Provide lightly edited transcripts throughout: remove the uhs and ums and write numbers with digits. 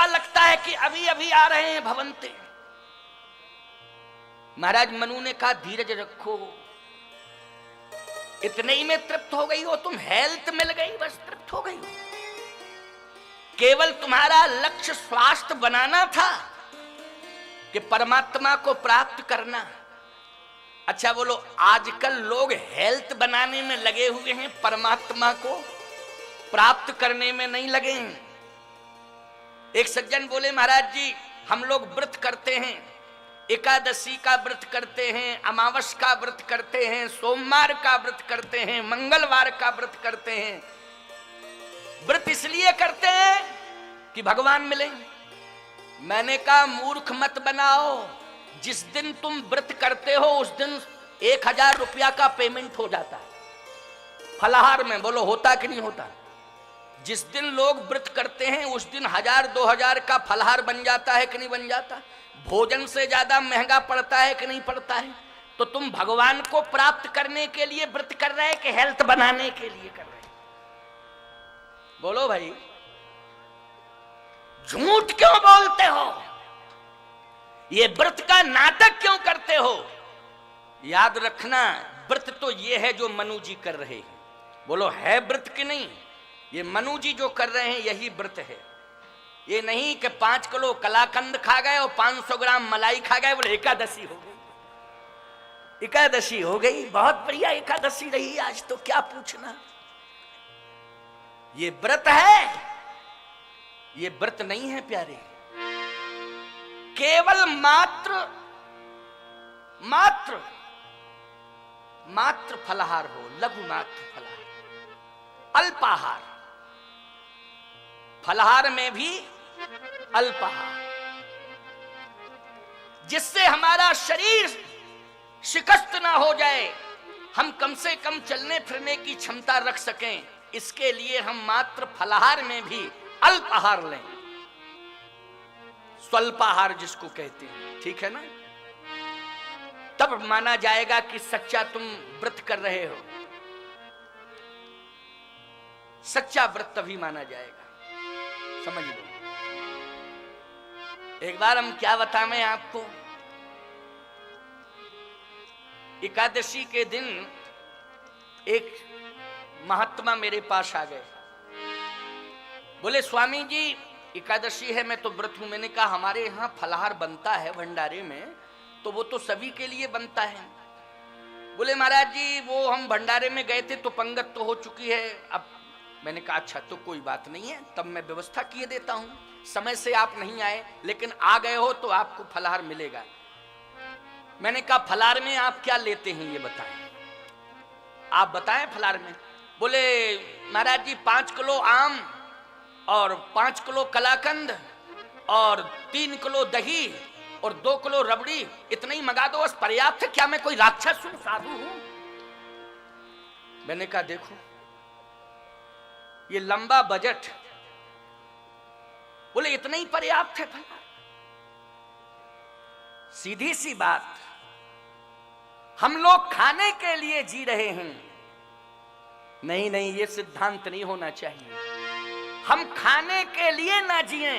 ऐसा लगता है कि अभी अभी आ रहे हैं भवंते। महाराज मनु ने कहा धीरज रखो, इतने ही में तृप्त हो गई हो तुम, हेल्थ मिल गई बस तृप्त हो गई हो। केवल तुम्हारा लक्ष्य स्वास्थ्य बनाना था कि परमात्मा को प्राप्त करना। अच्छा बोलो, आजकल लोग हेल्थ बनाने में लगे हुए हैं, परमात्मा को प्राप्त करने में नहीं लगे हैं। एक सज्जन बोले महाराज जी हम लोग व्रत करते हैं, एकादशी का व्रत करते हैं, अमावस का व्रत करते हैं, सोमवार का व्रत करते हैं, मंगलवार का व्रत करते हैं। व्रत इसलिए करते हैं कि भगवान मिले। मैंने कहा मूर्ख मत बनाओ, जिस दिन तुम व्रत करते हो उस दिन 1000 रुपया का पेमेंट हो जाता है फलाहार में। बोलो होता कि नहीं होता? जिस दिन लोग व्रत करते हैं उस दिन 1000-2000 का फलाहार बन जाता है कि नहीं बन जाता? भोजन से ज्यादा महंगा पड़ता है कि नहीं पड़ता है? तो तुम भगवान को प्राप्त करने के लिए व्रत कर रहे हैं कि हेल्थ बनाने के लिए कर रहे हैं? बोलो भाई, झूठ क्यों बोलते हो? ये व्रत का नाटक क्यों करते हो? याद रखना व्रत तो ये है जो मनु जी कर रहे हैं। बोलो है व्रत कि नहीं? ये मनु जी जो कर रहे हैं यही व्रत है। ये नहीं कि 5 किलो कलाकंद खा गए और 500 ग्राम मलाई खा गए, बोले एकादशी हो गई। एकादशी हो गई, बहुत बढ़िया एकादशी रही आज तो, क्या पूछना। ये व्रत है, ये व्रत नहीं है प्यारे। केवल मात्र मात्र मात्र फलाहार हो, लघु मात्र फलाहार, अल्पाहार। फलाहार में भी अल्पाहार, जिससे हमारा शरीर शिकस्त ना हो जाए, हम कम से कम चलने फिरने की क्षमता रख सकें। इसके लिए हम मात्र फलाहार में भी अल्पाहार लें, स्वल्पाहार जिसको कहते हैं, ठीक है ना? तब माना जाएगा कि सच्चा तुम व्रत कर रहे हो। सच्चा व्रत तभी माना जाएगा, समझ लो। एक बार हम क्या बताएं आपको, एकादशी के दिन एक महात्मा मेरे पास आ गए। बोले स्वामी जी एकादशी है, मैं तो व्रत हूं। मैंने कहा हमारे यहाँ फलाहार बनता है भंडारे में, तो वो तो सभी के लिए बनता है। बोले महाराज जी वो हम भंडारे में गए थे तो पंगत तो हो चुकी है अब। मैंने कहा अच्छा तो कोई बात नहीं है, तब मैं व्यवस्था किए देता हूं। समय से आप नहीं आए लेकिन आ गए हो तो आपको फलाहार मिलेगा। मैंने कहा फलाहार में आप क्या लेते हैं ये बताएं, आप बताएं फलाहार में। बोले महाराज जी 5 किलो आम और 5 किलो कलाकंद और 3 किलो दही और 2 किलो रबड़ी, इतना ही मंगा दो बस, पर्याप्त है। क्या मैं कोई राक्षस हूं, साधु हूं? मैंने कहा देखो ये लंबा बजट, बोले इतना ही पर्याप्त है। सीधी सी बात, हम लोग खाने के लिए जी रहे हैं। नहीं नहीं, ये सिद्धांत नहीं होना चाहिए। हम खाने के लिए ना जिए,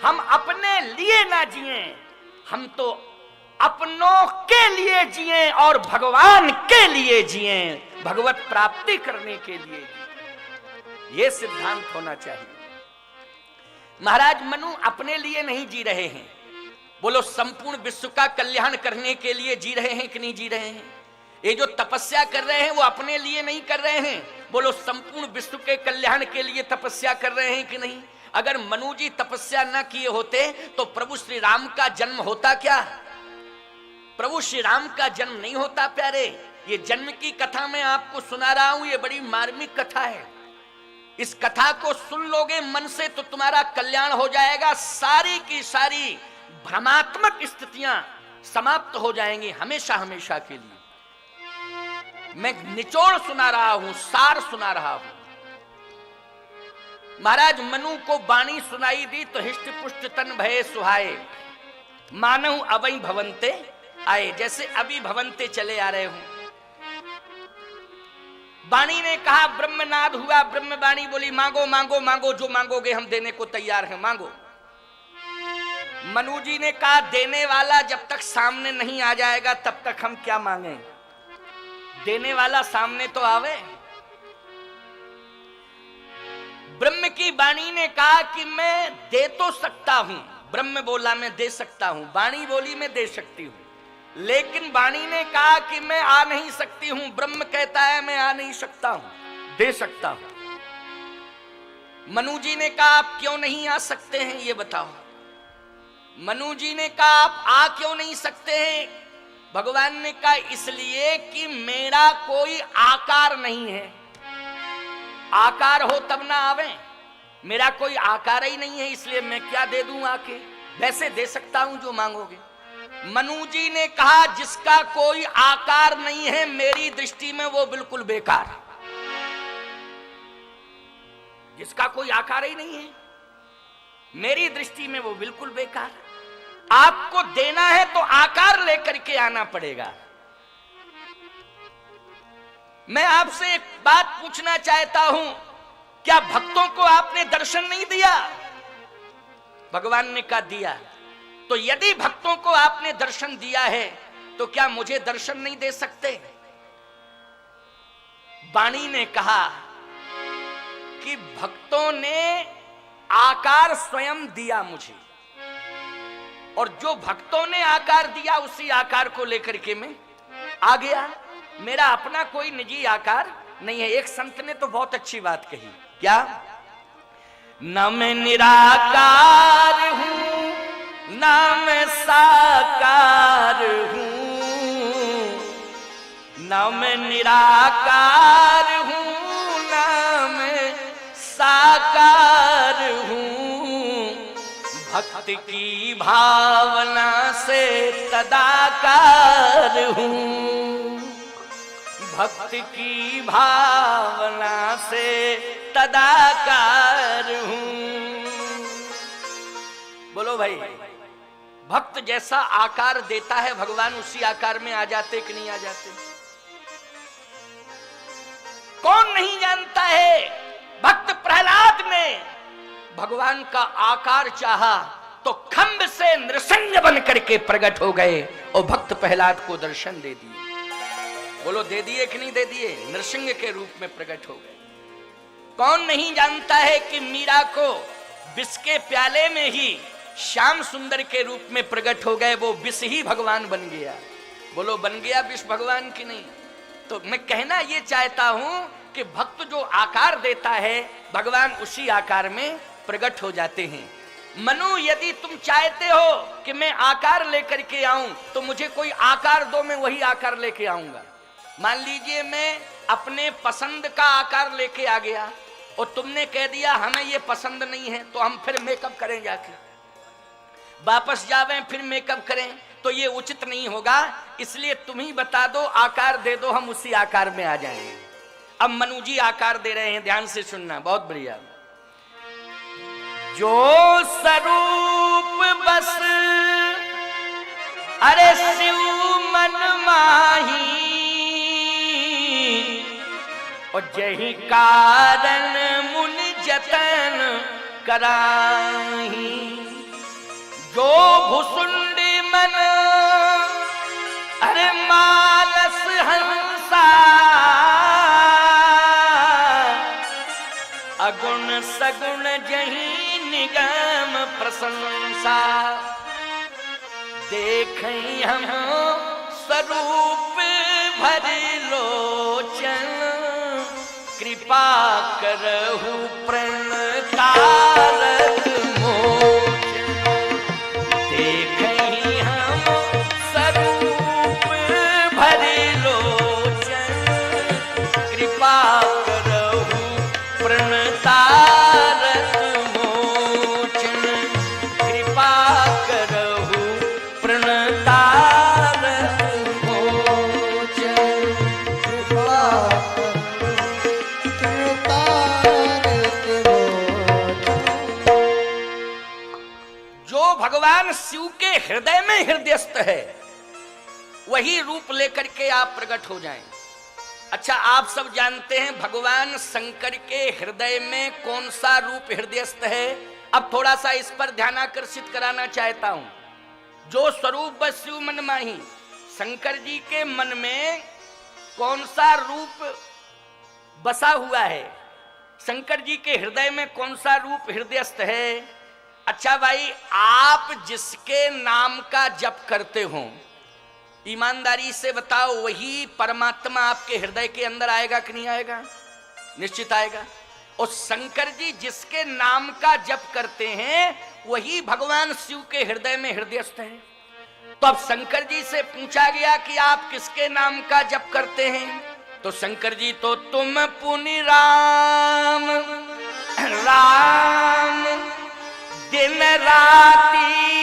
हम अपने लिए ना जिए, हम तो अपनों के लिए जिए और भगवान के लिए जिए, भगवत प्राप्ति करने के लिए जिए। यह सिद्धांत होना चाहिए। महाराज मनु अपने लिए नहीं जी रहे हैं, बोलो संपूर्ण विश्व का कल्याण करने के लिए जी रहे हैं कि नहीं जी रहे हैं? ये जो तपस्या कर रहे हैं वो अपने लिए नहीं कर रहे हैं, बोलो संपूर्ण विश्व के कल्याण के लिए तपस्या कर रहे हैं कि नहीं? अगर मनु जी तपस्या न किए होते तो प्रभु श्री राम का जन्म होता क्या? प्रभु श्री राम का जन्म नहीं होता प्यारे। ये जन्म की कथा मैं आपको सुना रहा हूं, ये बड़ी मार्मिक कथा है। इस कथा को सुन लोगे मन से तो तुम्हारा कल्याण हो जाएगा। सारी की सारी भ्रमात्मक स्थितियां समाप्त हो जाएंगी हमेशा हमेशा के लिए। मैं निचोड़ सुना रहा हूं, सार सुना रहा हूं। महाराज मनु को वाणी सुनाई दी तो हिष्ट पुष्ट तन भये सुहाए, मानव अवै भवंते आए। जैसे अभी भवंते चले आ रहे हूं। वाणी ने कहा, ब्रह्मनाद हुआ, ब्रह्मवाणी बोली मांगो मांगो मांगो, जो मांगोगे हम देने को तैयार हैं, मांगो। मनु जी ने कहा देने वाला जब तक सामने नहीं आ जाएगा तब तक हम क्या मांगे, देने वाला सामने तो आवे। ब्रह्म की वाणी ने कहा कि मैं दे तो सकता हूं, ब्रह्म बोला मैं दे सकता हूं, वाणी बोली मैं दे सकती हूं, लेकिन वाणी ने कहा कि मैं आ नहीं सकती हूं, ब्रह्म कहता है मैं आ नहीं सकता हूं, दे सकता हूं। मनु जी ने कहा आप क्यों नहीं आ सकते हैं ये बताओ। मनु जी ने कहा आप आ क्यों नहीं सकते हैं। भगवान ने कहा इसलिए कि मेरा कोई आकार नहीं है, आकार हो तब ना आवे, मेरा कोई आकार ही नहीं है, इसलिए मैं क्या दे दूं आके, वैसे दे सकता हूं जो मांगोगे। मनु जी ने कहा जिसका कोई आकार नहीं है मेरी दृष्टि में वो बिल्कुल बेकार, जिसका कोई आकार ही नहीं है मेरी दृष्टि में वो बिल्कुल बेकार। आपको देना है तो आकार लेकर के आना पड़ेगा। मैं आपसे एक बात पूछना चाहता हूं, क्या भक्तों को आपने दर्शन नहीं दिया? भगवान ने कहा दिया। तो यदि भक्तों को आपने दर्शन दिया है तो क्या मुझे दर्शन नहीं दे सकते? वाणी ने कहा कि भक्तों ने आकार स्वयं दिया मुझे, और जो भक्तों ने आकार दिया उसी आकार को लेकर के मैं आ गया, मेरा अपना कोई निजी आकार नहीं है। एक संत ने तो बहुत अच्छी बात कही, क्या? न मैं निराकार हूं न मैं साकार हूं, न मैं निराकार हूं न मैं साकार हूं, भक्त की भावना से तदाकार हूं, भक्त की भावना से तदाकार हूं। बोलो भाई, भक्त जैसा आकार देता है भगवान उसी आकार में आ जाते कि नहीं आ जाते? कौन नहीं जानता है भक्त प्रहलाद ने भगवान का आकार चाहा तो खंभ से नृसिंह बन करके प्रकट हो गए और भक्त प्रहलाद को दर्शन दे दिए। बोलो दे दिए कि नहीं दे दिए? नृसिंह के रूप में प्रकट हो गए। कौन नहीं जानता है कि मीरा को विष के प्याले में ही श्याम सुंदर के रूप में प्रकट हो गए, वो विष ही भगवान बन गया। बोलो बन गया विष भगवान की नहीं? तो मैं कहना ये चाहता हूं कि भक्त जो आकार देता है भगवान उसी आकार में प्रकट हो जाते हैं। मनु यदि तुम चाहते हो कि मैं आकार लेकर के आऊं तो मुझे कोई आकार दो, मैं वही आकार लेके आऊंगा। मान लीजिए मैं अपने पसंद का आकार लेके आ गया और तुमने कह दिया हमें ये पसंद नहीं है, तो हम फिर मेकअप करें, जाके वापस जावें फिर मेकअप करें, तो ये उचित नहीं होगा। इसलिए तुम ही बता दो, आकार दे दो, हम उसी आकार में आ जाएंगे। अब मनु जी आकार दे रहे हैं, ध्यान से सुनना, बहुत बढ़िया। जो स्वरूप बस अरे शिव मन माही, और जही कारण मुन जतन कराही, जो भुसुंडी मन अरे मानस हंसा, अगुण सगुण जही निगम प्रशंसा, देखई हम स्वरूप भर लोचन, कृपा करहु प्रणकारक मोचन, देखई हम स्वरूप भर लोचन, कृपा करहु प्रणकारक मोचन, कृपा करहु प्रणकारक मोचन, कृपा भगवान शिव के हृदय में हृदयस्थ है वही रूप लेकर के आप प्रकट हो जाएं। अच्छा, आप सब जानते हैं भगवान शंकर के हृदय में कौन सा रूप हृदयस्थ है? अब थोड़ा सा इस पर ध्यान आकर्षित कराना चाहता हूं। जो स्वरूप बस्यु मन माही, शंकर जी के मन में कौन सा रूप बसा हुआ है, शंकर जी के हृदय में कौन सा रूप हृदयस्थ है। अच्छा भाई, आप जिसके नाम का जप करते हो, ईमानदारी से बताओ, वही परमात्मा आपके हृदय के अंदर आएगा कि नहीं आएगा? निश्चित आएगा। और शंकर जी जिसके नाम का जप करते हैं, वही भगवान शिव के हृदय में हृदयस्थ है। तो अब शंकर जी से पूछा गया कि आप किसके नाम का जप करते हैं? तो शंकर जी तो तुम पुनि राम राम दिन राती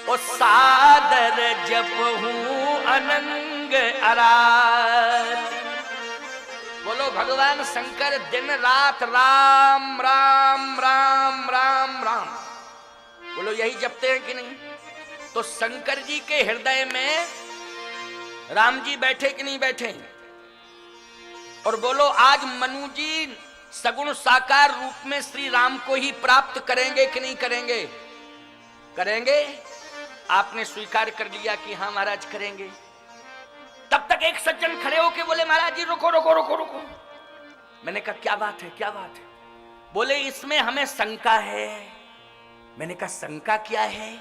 ओ सादर जपहूं अनंग अरात। बोलो भगवान शंकर दिन रात राम राम राम राम राम, बोलो यही जपते हैं कि नहीं? तो शंकर जी के हृदय में राम जी बैठे कि नहीं बैठे? और बोलो आज मनु जी सगुण साकार रूप में श्री राम को ही प्राप्त करेंगे कि नहीं करेंगे? करेंगे। आपने स्वीकार कर लिया कि हाँ महाराज करेंगे। तब तक एक सज्जन खड़े होके बोले महाराज जी रुको रुको रुको रुको। मैंने कहा क्या बात है, क्या बात है? बोले इसमें हमें शंका है। मैंने कहा शंका क्या है?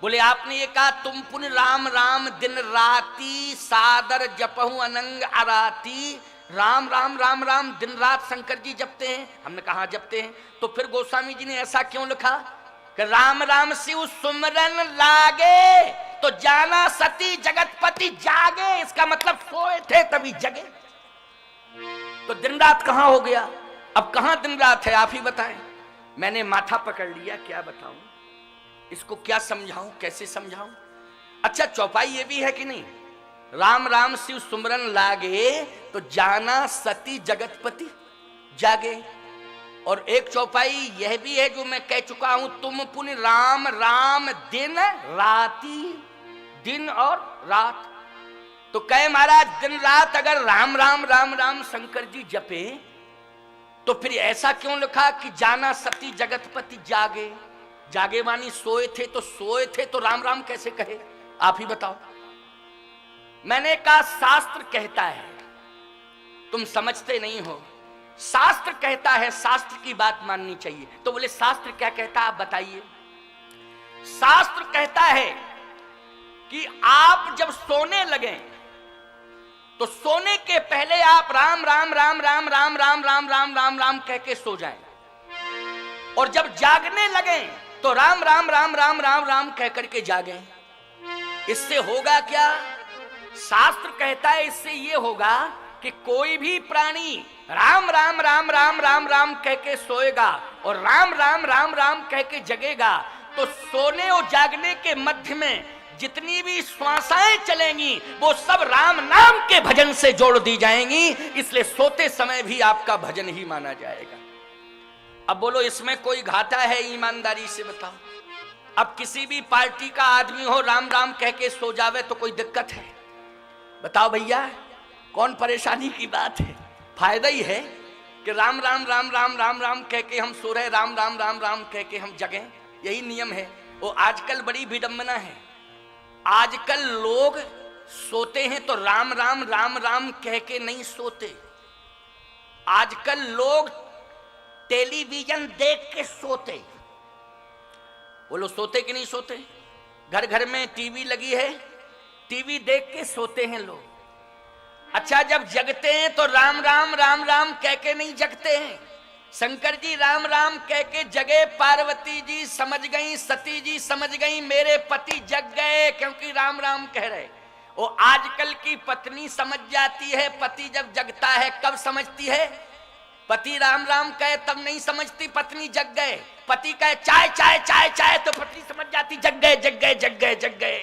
बोले आपने ये कहा तुम पुण्य राम राम दिन राती सादर जपहूं अनंग अराती, राम राम राम राम दिन रात शंकर जी जपते हैं। हमने कहा जपते हैं। तो फिर गोस्वामी जी ने ऐसा क्यों लिखा कि राम राम शिव सुमरन लागे तो जाना सती जगतपति जागे। इसका मतलब सोए थे तभी जगे। तो दिन रात कहां हो गया? अब कहां दिन रात है आप ही बताएं। मैंने माथा पकड़ लिया, क्या बताऊं इसको, क्या समझाऊं, कैसे समझाऊं? अच्छा चौपाई ये भी है कि नहीं, राम राम शिव सुमरन लागे तो जाना सती जगतपति जागे। और एक चौपाई यह भी है जो मैं कह चुका हूं, तुम पुण्य राम राम दिन राती, दिन और रात। तो कहे महाराज दिन रात अगर राम राम राम राम शंकर जी जपे तो फिर ऐसा क्यों लिखा कि जाना सती जगतपति जागे? जागे मानी सोए थे, तो सोए थे तो राम राम कैसे कहे? आप ही बताओ। मैंने कहा शास्त्र कहता है, तुम समझते नहीं हो। शास्त्र कहता है, शास्त्र की बात माननी चाहिए। तो बोले शास्त्र क्या कहता है आप बताइए। शास्त्र कहता है कि आप जब सोने लगे तो सोने के पहले आप राम राम राम राम राम राम राम राम राम राम कह के सो जाएं, और जब जागने लगे तो राम राम राम राम राम राम कह करके जागे। इससे होगा क्या? शास्त्र कहता है इससे ये होगा कि कोई भी प्राणी राम राम राम राम राम राम कह के सोएगा और राम राम राम राम कह के जगेगा, तो सोने और जागने के मध्य में जितनी भी श्वासाएं चलेंगी वो सब राम नाम के भजन से जोड़ दी जाएंगी। इसलिए सोते समय भी आपका भजन ही माना जाएगा। अब बोलो इसमें कोई घाटा है? ईमानदारी से बताओ। अब किसी भी पार्टी का आदमी हो राम राम कह के सो जावे तो कोई दिक्कत है? बताओ भैया, कौन परेशानी की बात है? फायदा ही है कि राम राम राम राम राम राम कह के हम सो रहे, राम राम राम राम कह के हम जगें, यही नियम है। वो आजकल बड़ी विडंबना है, आजकल लोग सोते हैं तो राम राम राम राम कह के नहीं सोते। आजकल लोग टेलीविजन देख के सोते। बोलो सोते कि नहीं सोते? घर घर में टीवी लगी है, टीवी देख के सोते हैं लोग। अच्छा जब जगते हैं तो राम राम राम राम कह के नहीं जगते हैं। शंकर जी राम राम कह के जगे, पार्वती जी समझ गई, सती जी समझ गई, मेरे पति जग गए क्योंकि राम राम कह रहे। वो आजकल की पत्नी समझ जाती है, पति जब जगता है। कब समझती है? पति राम राम कहे तब नहीं समझती पत्नी जग गए। पति कहे चाय चाय चाय चाय तो पत्नी समझ जाती जग गए जग गए जग गए जग गए,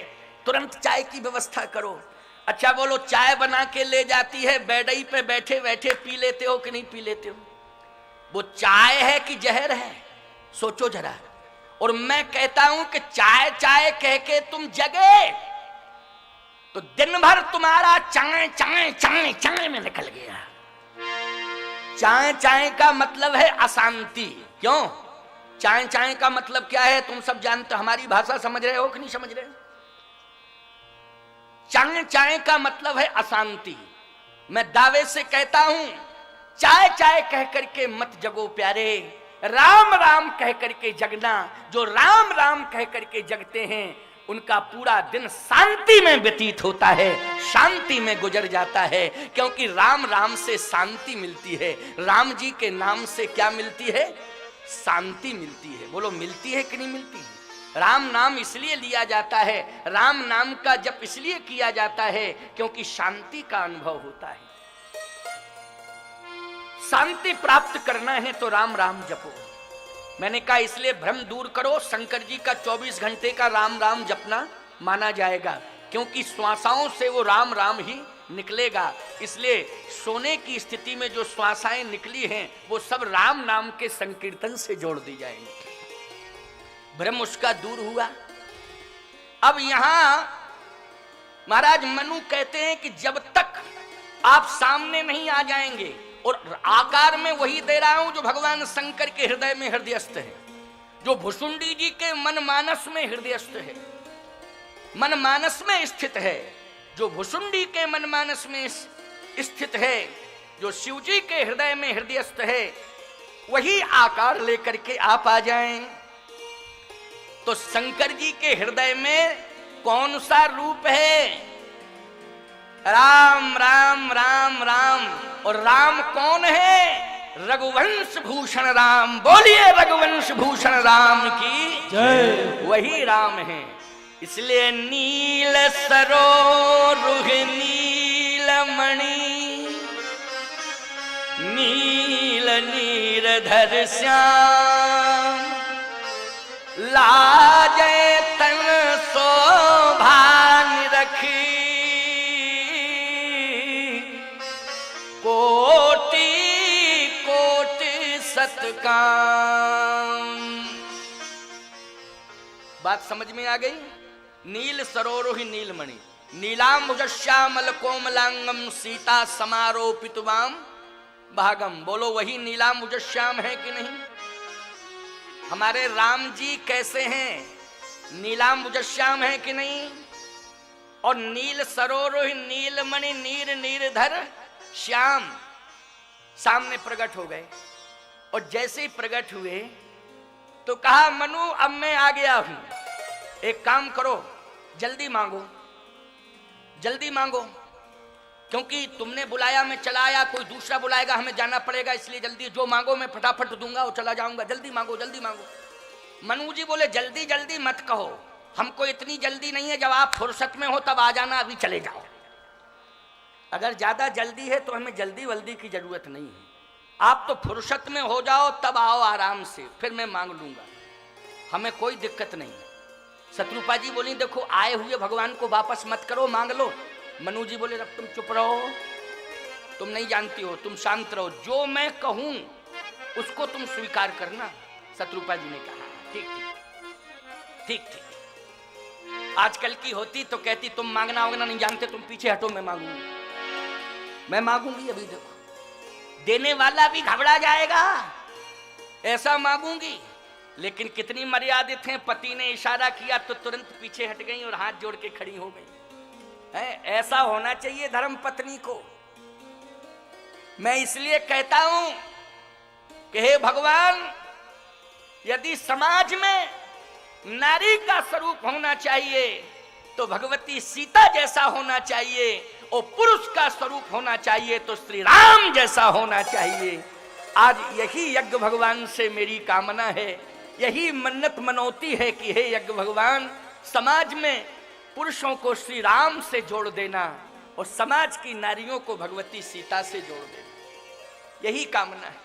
तुरंत चाय की व्यवस्था करो। अच्छा बोलो चाय बना के ले जाती है, बेडई पे बैठे बैठे पी लेते हो कि नहीं पी लेते हो? वो चाय है कि जहर है? सोचो जरा। और मैं कहता हूं कि चाय चाय कह के तुम जगे तो दिन भर तुम्हारा चाय चाय चाय चाय में निकल गया। चाय चाय का मतलब है अशांति। क्यों? चाय चाय का मतलब क्या है? तुम सब जानते हो। हमारी भाषा समझ रहे हो कि नहीं समझ रहे? चाय चाय का मतलब है अशांति। मैं दावे से कहता हूं, चाय चाय कह करके मत जगो प्यारे, राम राम कह करके जगना। जो राम राम कह करके जगते हैं उनका पूरा दिन शांति में व्यतीत होता है, शांति में गुजर जाता है। क्योंकि राम राम से शांति मिलती है। राम जी के नाम से क्या मिलती है? शांति मिलती है। बोलो, मिलती है कि नहीं मिलती है? राम नाम इसलिए लिया जाता है, राम नाम का जप इसलिए किया जाता है क्योंकि शांति का अनुभव होता है। शांति प्राप्त करना है तो राम राम जपो। मैंने कहा इसलिए भ्रम दूर करो, शंकर जी का 24 घंटे का राम राम जपना माना जाएगा, क्योंकि श्वासाओं से वो राम राम ही निकलेगा। इसलिए सोने की स्थिति में जो श्वासाएं निकली हैं वो सब राम नाम के संकीर्तन से जोड़ दी जाएंगी। भ्रम उसका दूर हुआ। अब यहां महाराज मनु कहते हैं कि जब तक आप सामने नहीं आ जाएंगे, और आकार में वही दे रहा हूं जो भगवान शंकर के हृदय में हृदयस्थ है, जो भुसुंडी जी के मन मानस में हृदयस्थ है, मन मानस में स्थित है, जो भुसुंडी के मन मानस में स्थित है, जो शिव जी के हृदय में हृदयस्थ है, वही आकार लेकर के आप आ जाएं। तो शंकर जी के हृदय में कौन सा रूप है? राम राम राम राम। और राम कौन है? रघुवंश भूषण राम। बोलिए रघुवंश भूषण राम की जय। वही राम है। इसलिए नील सरोरुह नीलमणि, नील नीरधर श्याम, लाजय तन शोभा निरखी, कोटि कोटि सतकाम। बात समझ में आ गई? नील सरोरुह नीलमणि, नीलांबुजश्यामल कोमलांगम, सीता समारोपित वाम भागम। बोलो, वही नीलांबुजश्याम है कि नहीं? हमारे राम जी कैसे हैं? नीलांबुजश्याम है कि नहीं? और नील सरोरुह नीलमणि, नीर नीरधर श्याम सामने प्रकट हो गए। और जैसे ही प्रकट हुए तो कहा, मनु अब मैं आ गया हूं, एक काम करो, जल्दी मांगो, जल्दी मांगो, क्योंकि तुमने बुलाया मैं चला आया, कोई दूसरा बुलाएगा हमें जाना पड़ेगा, इसलिए जल्दी जो मांगो मैं फटाफट दूंगा और चला जाऊंगा, जल्दी मांगो जल्दी मांगो। मनु जी बोले, जल्दी जल्दी मत कहो, हमको इतनी जल्दी नहीं है, जब आप फुर्सत में हो तब आ जाना, अभी चले जाओ। अगर ज्यादा जल्दी है तो हमें जल्दी वल्दी की जरूरत नहीं है, आप तो फुर्सत में हो जाओ तब आओ आराम से, फिर मैं मांग लूंगा, हमें कोई दिक्कत नहीं। शत्रुपा जी बोली, देखो आए हुए भगवान को वापस मत करो, मांग लो। मनु जी बोले, अब तुम चुप रहो, तुम नहीं जानती हो, तुम शांत रहो, जो मैं कहूं उसको तुम स्वीकार करना। शत्रुपा जी ने कहा, ठीक ठीक ठीक ठीक। आजकल की होती तो कहती तुम मांगना वांगना नहीं जानते, तुम पीछे हटो, मैं मांगूंगी, मैं मांगूंगी। अभी देखो देने वाला भी घबरा जाएगा, ऐसा मांगूंगी। लेकिन कितनी मर्यादित हैं, पति ने इशारा किया तो तुरंत पीछे हट गई और हाथ जोड़ के खड़ी हो गई है। ऐसा होना चाहिए धर्म पत्नी को। मैं इसलिए कहता हूं कि हे भगवान, यदि समाज में नारी का स्वरूप होना चाहिए तो भगवती सीता जैसा होना चाहिए, और पुरुष का स्वरूप होना चाहिए तो श्री राम जैसा होना चाहिए। आज यही यज्ञ भगवान से मेरी कामना है, यही मन्नत मनौती है कि हे यज्ञ भगवान, समाज में पुरुषों को श्री राम से जोड़ देना और समाज की नारियों को भगवती सीता से जोड़ देना, यही कामना है।